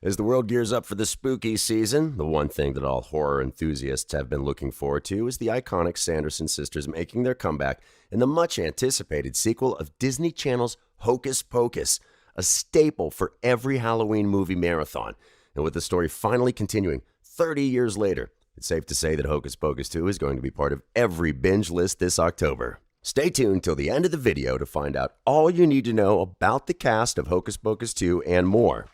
As the world gears up for the spooky season, the one thing that all horror enthusiasts have been looking forward to is the iconic Sanderson Sisters making their comeback in the much-anticipated sequel of Disney Channel's Hocus Pocus, a staple for every Halloween movie marathon. And with the story finally continuing 30 years later, it's safe to say that Hocus Pocus 2 is going to be part of every binge list this October. Stay tuned till the end of the video to find out all you need to know about the cast of Hocus Pocus 2 and more.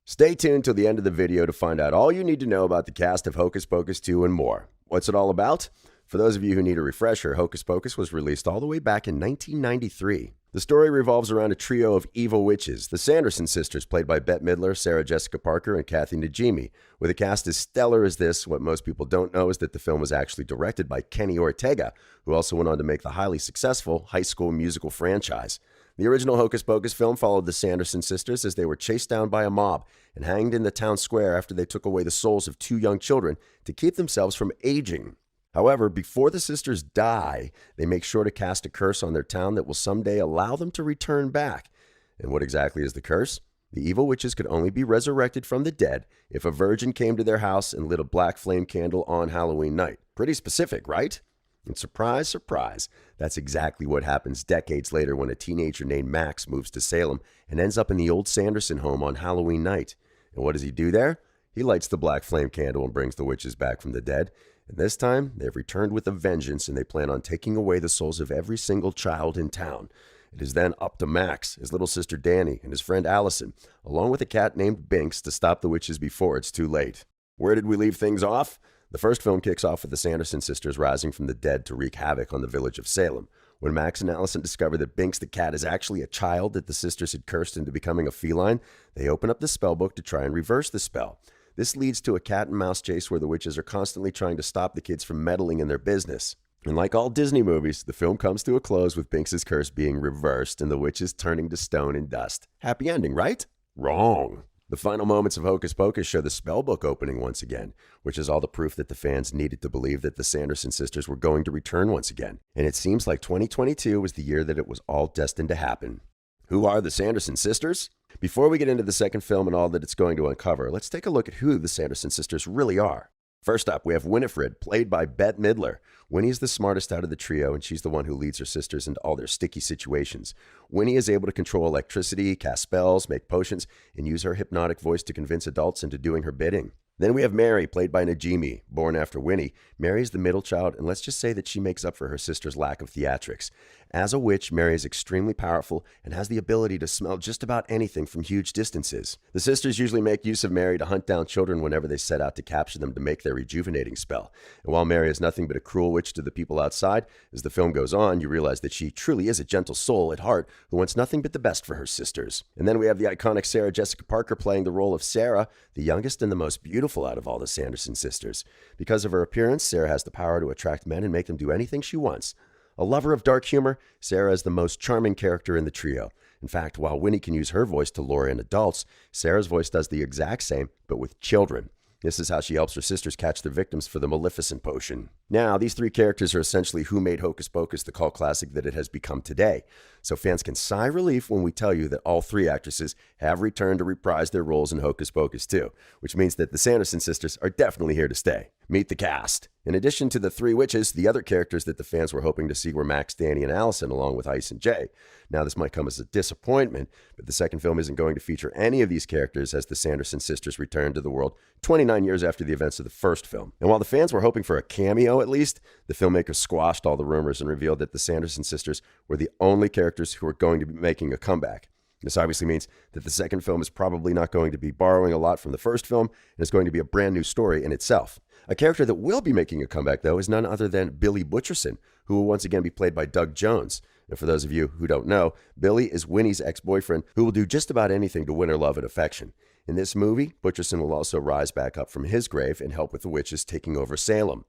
Stay tuned till the end of the video to find out all you need to know about the cast of Hocus Pocus 2 and more. What's it all about? For those of you who need a refresher, Hocus Pocus was released all the way back in 1993. The story revolves around a trio of evil witches, the Sanderson Sisters, played by Bette Midler, Sarah Jessica Parker, and Kathy Najimy. With a cast as stellar as this, what most people don't know is that the film was actually directed by Kenny Ortega, who also went on to make the highly successful High School Musical franchise. The original Hocus Pocus film followed the Sanderson Sisters as they were chased down by a mob and hanged in the town square after they took away the souls of two young children to keep themselves from aging. However, before the sisters die, they make sure to cast a curse on their town that will someday allow them to return back. And what exactly is the curse? The evil witches could only be resurrected from the dead if a virgin came to their house and lit a black flame candle on Halloween night. Pretty specific, right? And surprise, surprise, that's exactly what happens decades later when a teenager named Max moves to Salem and ends up in the old Sanderson home on Halloween night. And what does he do there? He lights the black flame candle and brings the witches back from the dead. And this time, they've returned with a vengeance and they plan on taking away the souls of every single child in town. It is then up to Max, his little sister Danny, and his friend Allison, along with a cat named Binks, to stop the witches before it's too late. Where did we leave things off? The first film kicks off with the Sanderson sisters rising from the dead to wreak havoc on the village of Salem. When Max and Allison discover that Binks the cat is actually a child that the sisters had cursed into becoming a feline, they open up the spellbook to try and reverse the spell. This leads to a cat and mouse chase where the witches are constantly trying to stop the kids from meddling in their business. And like all Disney movies, the film comes to a close with Binks' curse being reversed and the witches turning to stone and dust. Happy ending, right? Wrong. The final moments of Hocus Pocus show the spellbook opening once again, which is all the proof that the fans needed to believe that the Sanderson sisters were going to return once again. And it seems like 2022 was the year that it was all destined to happen. Who are the Sanderson sisters? Before we get into the second film and all that it's going to uncover, let's take a look at who the Sanderson sisters really are. First up, we have Winifred, played by Bette Midler. Winnie is the smartest out of the trio, and she's the one who leads her sisters into all their sticky situations. Winnie is able to control electricity, cast spells, make potions, and use her hypnotic voice to convince adults into doing her bidding. Then we have Mary, played by Najimy. Born after Winnie, Mary is the middle child, and let's just say that she makes up for her sister's lack of theatrics. As a witch, Mary is extremely powerful and has the ability to smell just about anything from huge distances. The sisters usually make use of Mary to hunt down children whenever they set out to capture them to make their rejuvenating spell. And while Mary is nothing but a cruel witch to the people outside, as the film goes on, you realize that she truly is a gentle soul at heart who wants nothing but the best for her sisters. And then we have the iconic Sarah Jessica Parker playing the role of Sarah, the youngest and the most beautiful out of all the Sanderson sisters. Because of her appearance, Sarah has the power to attract men and make them do anything she wants. A lover of dark humor, Sarah is the most charming character in the trio. In fact, while Winnie can use her voice to lure in adults, Sarah's voice does the exact same, but with children. This is how she helps her sisters catch their victims for the Maleficent potion. Now, these three characters are essentially who made Hocus Pocus the cult classic that it has become today. So fans can sigh relief when we tell you that all three actresses have returned to reprise their roles in Hocus Pocus 2, which means that the Sanderson sisters are definitely here to stay. Meet the cast. In addition to the three witches, the other characters that the fans were hoping to see were Max, Danny, and Allison, along with Ice and Jay. Now, this might come as a disappointment, but the second film isn't going to feature any of these characters as the Sanderson sisters return to the world 29 years after the events of the first film. And while the fans were hoping for a cameo at least, the filmmakers squashed all the rumors and revealed that the Sanderson sisters were the only characters who were going to be making a comeback. This obviously means that the second film is probably not going to be borrowing a lot from the first film and is going to be a brand new story in itself. A character that will be making a comeback, though, is none other than Billy Butcherson, who will once again be played by Doug Jones. And for those of you who don't know, Billy is Winnie's ex-boyfriend who will do just about anything to win her love and affection. In this movie, Butcherson will also rise back up from his grave and help with the witches taking over Salem.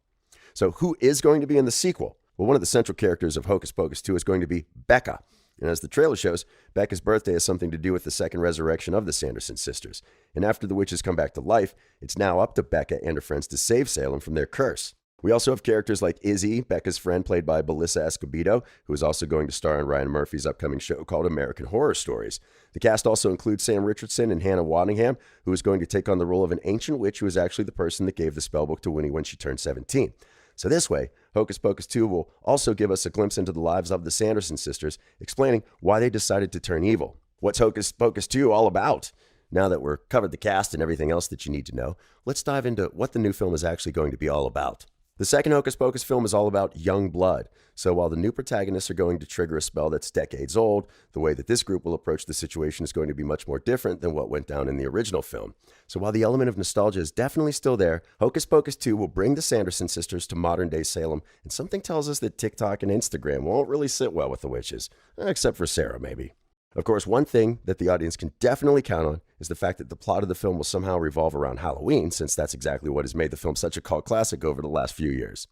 So who is going to be in the sequel? Well, one of the central characters of Hocus Pocus 2 is going to be Becca. And as the trailer shows, Becca's birthday has something to do with the second resurrection of the Sanderson sisters. And after the witches come back to life, it's now up to Becca and her friends to save Salem from their curse. We also have characters like Izzy, Becca's friend played by Belissa Escobedo, who is also going to star in Ryan Murphy's upcoming show called American Horror Stories. The cast also includes Sam Richardson and Hannah Waddingham, who is going to take on the role of an ancient witch who is actually the person that gave the spellbook to Winnie when she turned 17. So this way, Hocus Pocus 2 will also give us a glimpse into the lives of the Sanderson sisters, explaining why they decided to turn evil. What's Hocus Pocus 2 all about? Now that we've covered the cast and everything else that you need to know, let's dive into what the new film is actually going to be all about. The second Hocus Pocus film is all about young blood. So while the new protagonists are going to trigger a spell that's decades old, the way that this group will approach the situation is going to be much more different than what went down in the original film. So while the element of nostalgia is definitely still there, Hocus Pocus 2 will bring the Sanderson sisters to modern-day Salem, and something tells us that TikTok and Instagram won't really sit well with the witches, except for Sarah, maybe. Of course, one thing that the audience can definitely count on is the fact that the plot of the film will somehow revolve around Halloween, since that's exactly what has made the film such a cult classic over the last few years.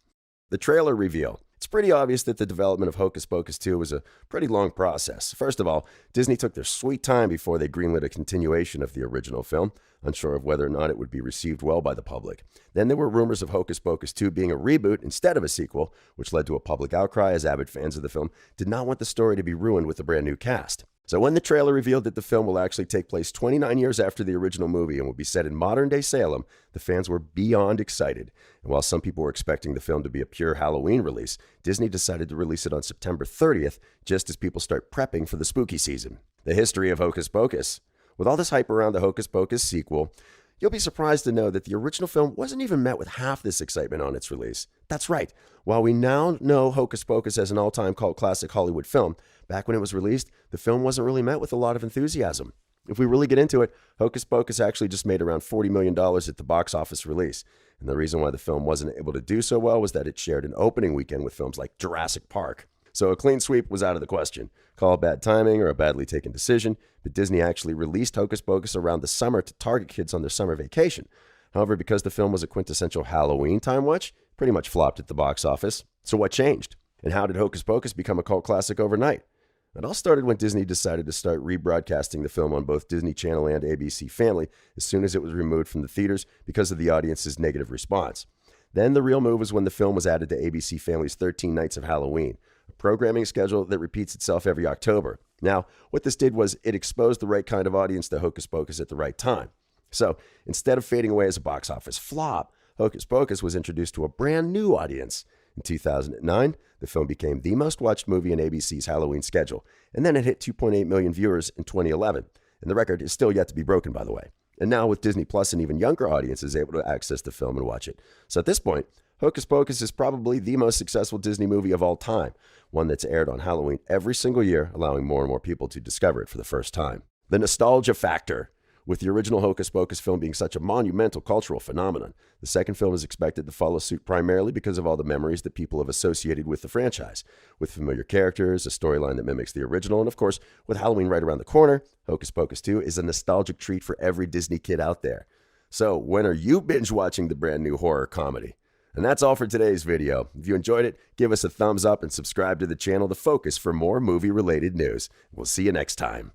The trailer reveal. It's pretty obvious that the development of Hocus Pocus 2 was a pretty long process. First of all, Disney took their sweet time before they greenlit a continuation of the original film, unsure of whether or not it would be received well by the public. Then there were rumors of Hocus Pocus 2 being a reboot instead of a sequel, which led to a public outcry as avid fans of the film did not want the story to be ruined with a brand new cast. So when the trailer revealed that the film will actually take place 29 years after the original movie and will be set in modern-day Salem, the fans were beyond excited. And while some people were expecting the film to be a pure Halloween release, Disney decided to release it on September 30th, just as people start prepping for the spooky season. The history of Hocus Pocus. With all this hype around the Hocus Pocus sequel, you'll be surprised to know that the original film wasn't even met with half this excitement on its release. That's right. While we now know Hocus Pocus as an all-time cult classic Hollywood film, back when it was released, the film wasn't really met with a lot of enthusiasm. If we really get into it, Hocus Pocus actually just made around $40 million at the box office release. And the reason why the film wasn't able to do so well was that it shared an opening weekend with films like Jurassic Park. So a clean sweep was out of the question. Call it bad timing or a badly taken decision, but Disney actually released Hocus Pocus around the summer to target kids on their summer vacation. However, because the film was a quintessential Halloween time watch, it pretty much flopped at the box office. So what changed? And how did Hocus Pocus become a cult classic overnight? It all started when Disney decided to start rebroadcasting the film on both Disney Channel and ABC Family as soon as it was removed from the theaters because of the audience's negative response. Then the real move was when the film was added to ABC Family's 13 Nights of Halloween, a programming schedule that repeats itself every October. Now, what this did was it exposed the right kind of audience to Hocus Pocus at the right time. So, instead of fading away as a box office flop, Hocus Pocus was introduced to a brand new audience. In 2009, the film became the most watched movie in ABC's Halloween schedule, and then it hit 2.8 million viewers in 2011. And the record is still yet to be broken, by the way. And now with Disney Plus, an even younger audience is able to access the film and watch it. So at this point, Hocus Pocus is probably the most successful Disney movie of all time, one that's aired on Halloween every single year, allowing more and more people to discover it for the first time. The nostalgia factor. With the original Hocus Pocus film being such a monumental cultural phenomenon, the second film is expected to follow suit primarily because of all the memories that people have associated with the franchise. With familiar characters, a storyline that mimics the original, and of course, with Halloween right around the corner, Hocus Pocus 2 is a nostalgic treat for every Disney kid out there. So, when are you binge watching the brand new horror comedy? And that's all for today's video. If you enjoyed it, give us a thumbs up and subscribe to the channel to Focus for more movie-related news. We'll see you next time.